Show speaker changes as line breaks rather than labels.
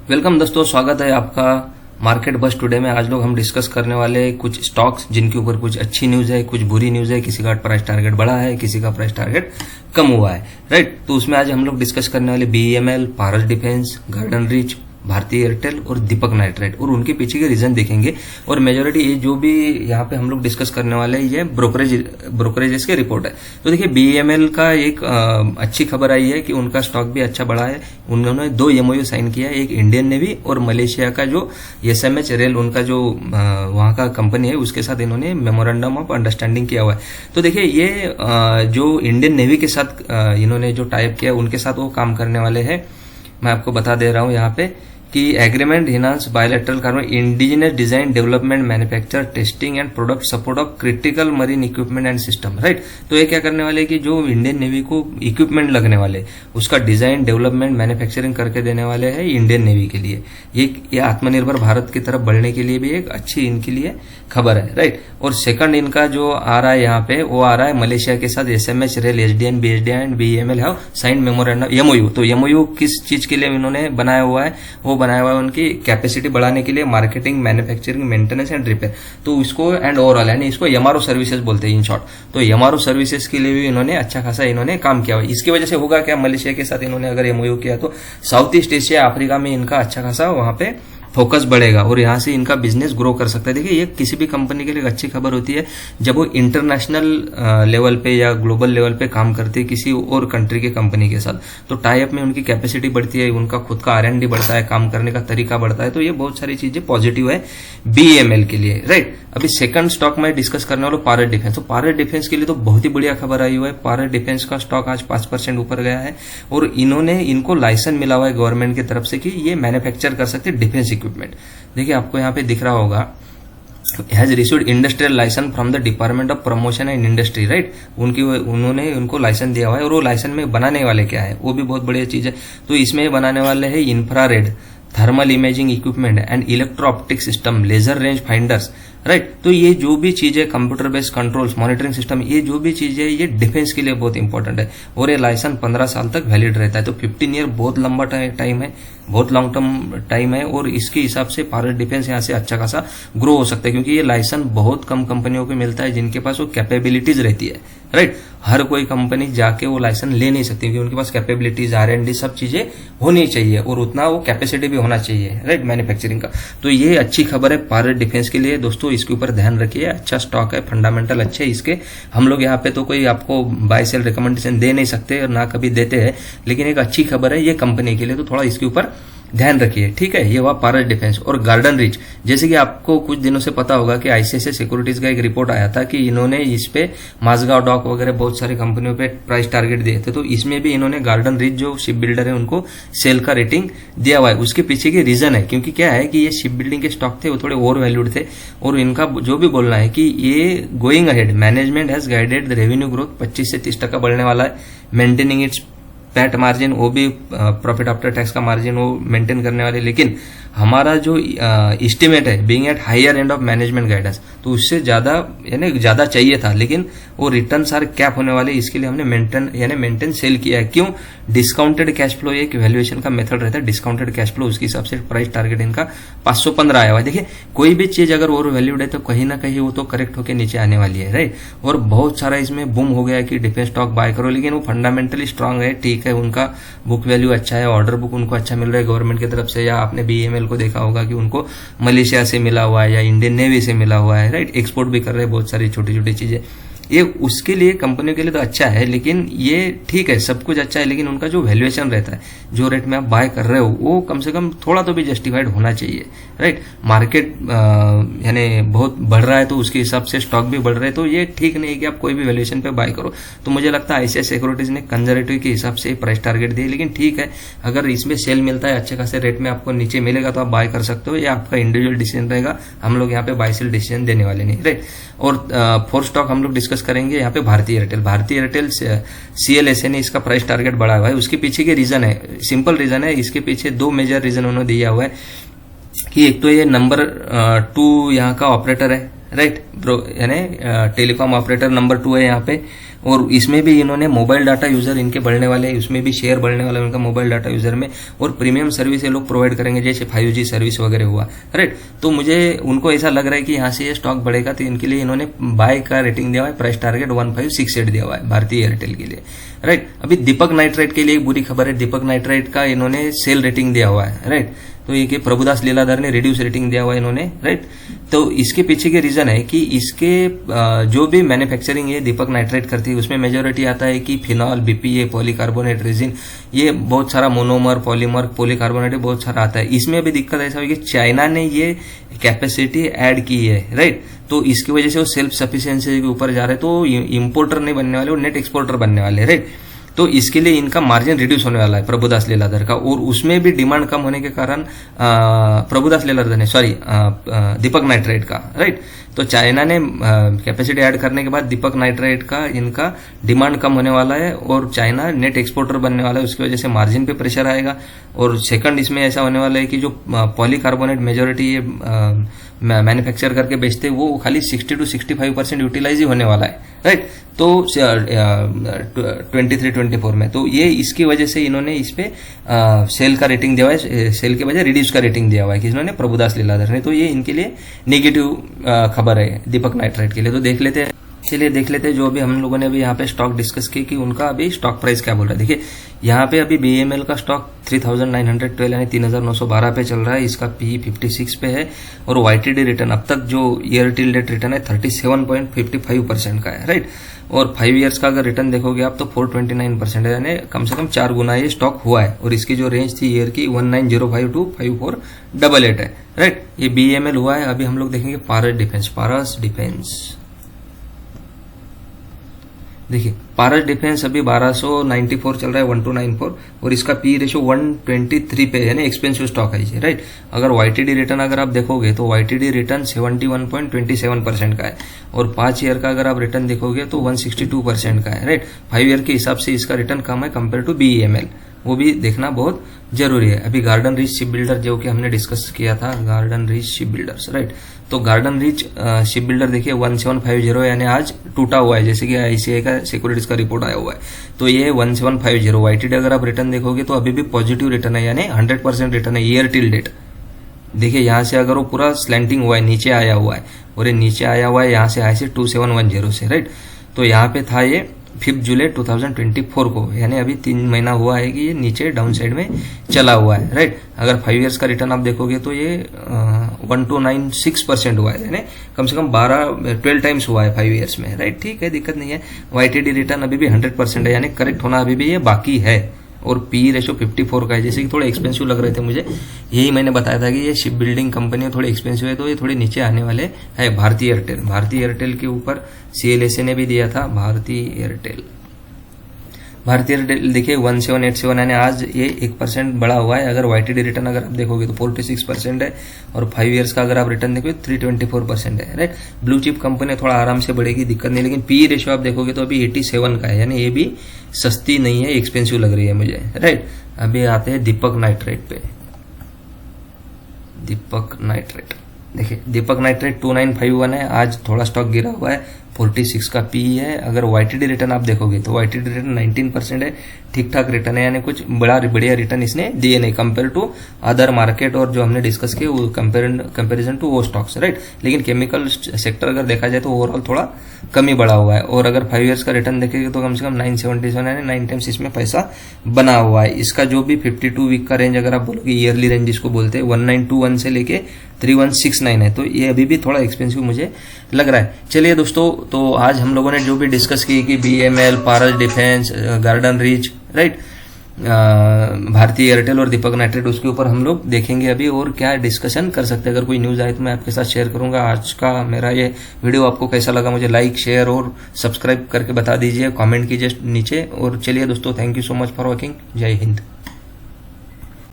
Welcome दोस्तों, स्वागत है आपका मार्केट बस टुडे में। आज लोग हम डिस्कस करने वाले हैं कुछ स्टॉक्स जिनके ऊपर कुछ अच्छी न्यूज है, कुछ बुरी न्यूज है। किसी का प्राइस टारगेट बढ़ा है, किसी का प्राइस टारगेट कम हुआ है, राइट। तो उसमें आज हम लोग डिस्कस करने वाले बीईएमएल, पारस डिफेंस, गार्डन रिच, भारतीय एयरटेल और दीपक नाइट्राइट, और उनके पीछे के रीजन देखेंगे। और मेजोरिटी ये जो भी यहाँ पे हम लोग डिस्कस करने वाले हैं ये ब्रोकरेजेस के रिपोर्ट है। तो देखिए, बीईएमएल का एक अच्छी खबर आई है कि उनका स्टॉक भी अच्छा बढ़ा है। उन्होंने 2 एमओयू साइन किया है, एक इंडियन नेवी और मलेशिया का जो एसएमएच रेल, उनका जो वहां का कंपनी है, उसके साथ इन्होंने मेमोरेंडम ऑफ अंडरस्टैंडिंग किया हुआ है। तो देखिए, ये जो इंडियन नेवी के साथ इन्होंने जो टाइप किया, उनके साथ वो काम करने वाले हैं। मैं आपको बता दे रहा हूं यहाँ पे कि agreement enhance bilateral carbon indigenous design development manufacture testing and product support of critical marine equipment and system, right. तो ये क्या करने वाले कि जो इंडियन नेवी को इक्विपमेंट लगने वाले उसका डिजाइन डेवलपमेंट मैन्युफैक्चरिंग करके देने वाले हैं इंडियन नेवी के लिए। ये आत्मनिर्भर भारत की तरफ बढ़ने के लिए भी एक अच्छी इनके लिए खबर है, राइट। और सेकंड इनका जो आ रहा है यहाँ पे, वो आ रहा है मलेशिया के साथ SMH rail, SDN, BSDI and BEML have signed memorandum MOU. तो एमओयू किस चीज के लिए इन्होंने बनाया हुआ है? वो बनाया हुआ है उनकी कैपेसिटी बढ़ाने के लिए, marketing, manufacturing, maintenance and repair. तो इसको एंड ओवरऑल यानी इसको एमआरओ सर्विसेज बोलते हैं इन शॉर्ट। तो एमआरओ सर्विसेज के लिए भी इन्होंने अच्छा खासा इन्होंने काम किया हुआ है। इसकी वजह से होगा क्या, मलेशिया के साथ इन्होंने अगर एमओयू किया तो साउथ ईस्ट एशिया, अफ्रीका में इनका अच्छा खासा वहां पे फोकस बढ़ेगा और यहां से इनका बिजनेस ग्रो कर सकता है। देखिए, ये किसी भी कंपनी के लिए एक अच्छी खबर होती है जब वो इंटरनेशनल लेवल पे या ग्लोबल लेवल पे काम करती है किसी और कंट्री के कंपनी के साथ। तो टाई अप में उनकी कैपेसिटी बढ़ती है, उनका खुद का आरएनडी बढ़ता है, काम करने का तरीका बढ़ता है। तो ये बहुत सारी चीजें पॉजिटिव है बीईएमएल के लिए, राइट। अभी सेकंड स्टॉक में डिस्कस करने वाला पारस डिफेंस। तो पारस डिफेंस के लिए तो बहुत ही बढ़िया खबर आई हुआ है। पारस डिफेंस का स्टॉक आज 5% ऊपर गया है और इनको लाइसेंस मिला हुआ है गवर्नमेंट की तरफ से कि ये मैन्युफैक्चर कर सकते हैं डिफेंस इक्विपमेंट। देखिए, आपको यहाँ पे दिख रहा होगा, has received industrial licence from the department of promotion and industry, right. उन्होंने उनको लाइसेंस दिया हुआ है और वो लाइसेंस में बनाने वाले क्या है, वो भी बहुत बढ़िया चीज है। तो इसमें बनाने वाले है infrared, thermal imaging equipment and electro optic system, laser range finders, right. तो ये जो भी चीज है, computer based controls, monitoring system, ये जो भी चीज है ये डिफेंस के लिए बहुत इंपॉर्टेंट है। और ये लाइसेंस 15 साल तक वैलिड रहता है। तो 15 ईयर बहुत लंबा टाइम है, बहुत लॉन्ग टर्म टाइम है। और इसके हिसाब से पारस डिफेंस यहाँ से अच्छा खासा ग्रो हो सकता है, क्योंकि ये लाइसेंस बहुत कम कंपनियों को मिलता है जिनके पास वो कैपेबिलिटीज रहती है, राइट। हर कोई कंपनी जाके वो लाइसेंस ले नहीं सकती क्योंकि उनके पास कैपेबिलिटीज, आरएनडी, सब चीजें होनी चाहिए और उतना वो कैपेसिटी भी होना चाहिए, राइट, मैन्युफैक्चरिंग का। तो ये अच्छी खबर है पारस डिफेंस के लिए दोस्तों, इसके ऊपर ध्यान रखिए। अच्छा स्टॉक है, फंडामेंटल अच्छे इसके। हम लोग यहाँ पे तो कोई आपको बाय सेल रिकमेंडेशन दे नहीं सकते और ना कभी देते हैं, लेकिन एक अच्छी खबर है ये कंपनी के लिए, तो थोड़ा इसके ऊपर ध्यान रखिए, ठीक है। ये हुआ पारस डिफेंस। और गार्डन रिच, जैसे कि आपको कुछ दिनों से पता होगा कि आईसीआईसीआई सिक्योरिटीज का एक रिपोर्ट आया था कि इन्होंने इस पे माझगांव डॉक वगैरह बहुत सारी कंपनियों पे प्राइस टारगेट दिए थे। तो इसमें भी इन्होंने गार्डन रिच जो शिप बिल्डर है उनको सेल का रेटिंग दिया हुआ है। उसके पीछे की रीजन है, क्योंकि क्या है कि ये शिप बिल्डिंग के स्टॉक थे, वो थोड़े ओवर वैल्यूड थे और इनका जो भी बोलना है कि ये going ahead management has guided the revenue growth 25 से 30% बढ़ने वाला है, मेंटेनिंग इट्स पैट मार्जिन, वो भी प्रॉफिट आफ्टर टैक्स का मार्जिन वो मेंटेन करने वाले। लेकिन हमारा जो एस्टिमेट है being at higher end of management guidance, तो उससे ज्यादा यानी ज्यादा चाहिए था, लेकिन वो रिटर्न सारे कैप होने वाले, इसके लिए हमने मेंटेन सेल किया है। क्यों? डिस्काउंटेड कैश फ्लो एक वैल्यूएशन का मेथड रहता है, डिस्काउंटेड कैश फ्लो, उसके हिसाब से प्राइस टारगेट इनका 515 आया हुआ है। देखिए, कोई भी चीज अगर ओवर वैल्यूड है तो कहीं ना कहीं वो तो करेक्ट होकर नीचे आने वाली है, राइट। और बहुत सारा इसमें बूम हो गया कि डिफेंस स्टॉक बाय करो, लेकिन वो फंडामेंटली स्ट्रांग है, ठीक है, उनका बुक वैल्यू अच्छा है, ऑर्डर बुक उनको अच्छा मिल रहा है गवर्नमेंट की तरफ से, या आपने बीईएमएल को देखा होगा कि उनको मलेशिया से मिला हुआ है या इंडियन नेवी से मिला हुआ है, राइट। एक्सपोर्ट भी कर रहे हैं बहुत सारी छोटी छोटी चीजें। ये उसके लिए कंपनियों के लिए तो अच्छा है, लेकिन ये ठीक है, सब कुछ अच्छा है, लेकिन उनका जो वैल्यूएशन रहता है, जो रेट में आप बाय कर रहे हो, वो कम से कम थोड़ा तो भी जस्टिफाइड होना चाहिए, राइट। मार्केट यानी बहुत बढ़ रहा है तो उसके हिसाब से स्टॉक भी बढ़ रहे हैं, तो ये ठीक नहीं है कि आप कोई भी वैल्यूएशन पे बाय करो। तो मुझे लगता है आईसीआईसीआई सिक्योरिटीज ने कंजर्वेटिव के हिसाब से प्राइस टारगेट दिए, लेकिन ठीक है, अगर इसमें सेल मिलता है अच्छे खासे रेट में आपको नीचे मिलेगा तो आप बाय कर सकते हो, ये आपका इंडिविजुअल डिसीजन रहेगा। हम लोग यहाँ पे बाय सेल डिसीजन देने वाले नहीं, राइट। और फोर्थ स्टॉक हम लोग डिस्कस करेंगे यहाँ पे भारतीय एयरटेल। भारतीय एयरटेल सीएलएसए ने इसका प्राइस टारगेट बढ़ाया हुआ है। उसके पीछे के रीजन है, सिंपल रीजन है, इसके पीछे 2 मेजर रीजन उन्होंने दिया हुआ है कि एक तो ये नंबर 2 यहाँ का ऑपरेटर है, राइट ब्रो, यानी टेलीकॉम ऑपरेटर नंबर 2 है यहाँ पे। और इसमें भी इन्होंने मोबाइल डाटा यूजर इनके बढ़ने वाले हैं, उसमें भी शेयर बढ़ने वाला है उनका मोबाइल डाटा यूजर में। और प्रीमियम सर्विस ये लोग प्रोवाइड करेंगे जैसे 5G सर्विस वगैरह हुआ, राइट। तो मुझे उनको ऐसा लग रहा है कि यहाँ से ये स्टॉक बढ़ेगा, तो इनके लिए इन्होंने बाय का रेटिंग दिया हुआ है, प्राइस टारगेट 1568 दिया हुआ है भारतीय एयरटेल के लिए, राइट। अभी दीपक नाइट्राइट के लिए एक बुरी खबर है, दीपक नाइट्राइट का इन्होंने सेल रेटिंग दिया हुआ है, राइट। तो ये कि प्रभुदास लीलाधर ने रिड्यूस रेटिंग दिया हुआ है इन्होंने, राइट। तो इसके पीछे के रीजन है कि इसके जो भी मैन्युफैक्चरिंग ये दीपक नाइट्राइट करती है उसमें मेजोरिटी आता है कि फिनॉल, बीपीए, पॉलीकार्बोनेट रेजिन, ये बहुत सारा मोनोमर, पॉलीमर, पॉलीकार्बोनेट बहुत सारा आता है। इसमें भी दिक्कत ऐसा हुई कि चाइना ने ये कैपेसिटी ऐड की है, राइट। तो इसकी वजह से वो सेल्फ सफिशिएंसी के ऊपर जा रहे हैं, तो इंपोर्टर नहीं बनने वाले, वो नेट एक्सपोर्टर बनने वाले, राइट। तो इसके लिए इनका मार्जिन रिड्यूस होने वाला है प्रभुदास लीलाधर का, और उसमें भी डिमांड कम होने के कारण प्रभुदास लीलाधर ने दीपक नाइट्राइट का, राइट। तो चाइना ने कैपेसिटी ऐड करने के बाद दीपक नाइट्राइट का इनका डिमांड कम होने वाला है और चाइना नेट एक्सपोर्टर बनने वाला है, उसकी वजह से मार्जिन पे प्रेशर आएगा। और सेकंड इसमें ऐसा होने वाला है कि जो पॉलीकार्बोनेट मेजोरिटी ये मैन्युफैक्चर करके बेचते हैं वो खाली 60 to 65% यूटिलाइज ही होने वाला है, राइट। तो 23-24 में, तो ये इसकी वजह से इन्होंने इस पे सेल का रेटिंग दिया हुआ है, सेल के बजाय रिड्यूस का रेटिंग दिया हुआ है कि इन्होंने प्रभुदास लीलाधर ने। तो ये इनके लिए नेगेटिव खबर है दीपक नाइट्राइट के लिए। तो देख लेते हैं, चलिए देख लेते हैं जो अभी हम लोगों ने अभी यहाँ पे स्टॉक डिस्कस की कि उनका अभी स्टॉक प्राइस क्या बोल रहा है। देखिए यहाँ पे अभी BEML का स्टॉक 3912 यानी 3912 पे चल रहा है, इसका PE 56 पे है। और YTD रिटर्न अब तक जो ईयर टिल डेट रिटर्न है 37.55% का है, राइट। और 5 ईयर्स का अगर रिटर्न देखोगे आप तो 429% है, यानी कम से कम 4 गुना ये स्टॉक हुआ है। और इसकी जो रेंज थी ईयर की 1905 to 5488 है, राइट। ये BEML हुआ है। अभी हम लोग देखेंगे पारस डिफेंस। देखिए पारस डिफेंस अभी 1294 चल रहा है, 1294, और इसका पी रेशो 123 पे है, यानी एक्सपेंसिव स्टॉक है ये, राइट। अगर YTD रिटर्न अगर आप देखोगे तो YTD रिटर्न 71.27% का है। और 5 ईयर का अगर आप रिटर्न देखोगे तो 162% का है, राइट। 5 ईयर के हिसाब से इसका रिटर्न कम है कंपेयर टू BEML, वो भी देखना बहुत जरूरी है। अभी गार्डन रीच शिप बिल्डर जो कि हमने डिस्कस किया था, garden reach ship builders, right. तो गार्डन रीच शिप बिल्डर देखिए 1750 यानी आज टूटा हुआ है, जैसे कि ICICI का सिक्योरिटीज का रिपोर्ट आया हुआ है। तो ये 1750 YTD अगर आप रिटर्न देखोगे तो अभी भी पॉजिटिव रिटर्न है, यानी 100% रिटर्न है ईयर टिल डेट। देखिए यहाँ से अगर वो पूरा स्लैंटिंग हुआ है, नीचे आया हुआ है, और ये नीचे आया हुआ है यहाँ से आए से 2710 से, राइट। तो यहाँ पे था ये 5 जुलाई 2024 को, यानी अभी 3 महीना हुआ है कि ये नीचे डाउन साइड में चला हुआ है, राइट। अगर 5 ईयर्स का रिटर्न आप देखोगे तो ये 1296% हुआ है, यानी कम से कम 12 टाइम्स हुआ है 5 ईयर्स में, राइट। ठीक है, दिक्कत नहीं है। YTD रिटर्न अभी भी 100% है, यानी करेक्ट होना अभी भी ये बाकी है। और PE रेशो 54 का है, जैसे कि थोड़े एक्सपेंसिव लग रहे थे मुझे, यही मैंने बताया था कि ये शिप बिल्डिंग कंपनी थोड़ी एक्सपेंसिव है, तो ये थोड़े नीचे आने वाले है। भारतीय एयरटेल के ऊपर CLSA ने भी दिया था। भारतीय एयरटेल देखिए 1787, यानी आज ये 1% बढ़ा हुआ है। अगर YTD रिटर्न अगर आप देखोगे तो 46% है, और 5 ईयर्स का अगर आप रिटर्न देखोगे 324% है, राइट। ब्लू चिप कंपनी थोड़ा आराम से बढ़ेगी, दिक्कत नहीं। लेकिन PE रेशो आप देखोगे तो अभी 87 का है, यानी ये भी सस्ती नहीं है, एक्सपेंसिव लग रही है मुझे, राइट। अभी आते हैं दीपक नाइट्राइट पे। दीपक नाइट्राइट देखिए, दीपक नाइट्राइट 2951 है, आज थोड़ा स्टॉक गिरा हुआ है, 46 का PE है। अगर YTD रिटर्न आप देखोगे तो YTD रिटर्न 19% है, ठीक ठाक रिटर्न है, यानी कुछ बढ़िया रिटर्न इसने दिए नहीं कंपेयर टू अदर मार्केट और जो हमने डिस्कस किए वो कंपेरिजन टू वो स्टॉक्स, राइट। लेकिन केमिकल सेक्टर अगर देखा जाए तो ओवरऑल थोड़ा कमी बढ़ा हुआ है। और अगर 5 ईयर्स का रिटर्न देखेंगे तो कम से कम 977 है, 9 टाइम्स इसमें पैसा बना हुआ है। इसका जो भी 52 वीक का रेंज अगर आप बोलोगे, ईयरली रेंज जिसको बोलते हैं, 1921 से लेके 3169 है, तो ये अभी भी थोड़ा एक्सपेंसिव मुझे लग रहा है। चलिए दोस्तों, तो आज हम लोगों ने जो भी डिस्कस की कि BEML, पारस डिफेंस, गार्डन रीच, राइट, भारतीय एयरटेल और दीपक नाइट्राइट, उसके ऊपर हम लोग देखेंगे अभी और क्या डिस्कशन कर सकते हैं। अगर कोई न्यूज आए तो मैं आपके साथ शेयर करूंगा। आज का मेरा ये वीडियो आपको कैसा लगा मुझे लाइक, शेयर और सब्सक्राइब करके बता दीजिए, कमेंट कीजिए नीचे। और चलिए दोस्तों, thank you so much for watching. जय हिंद।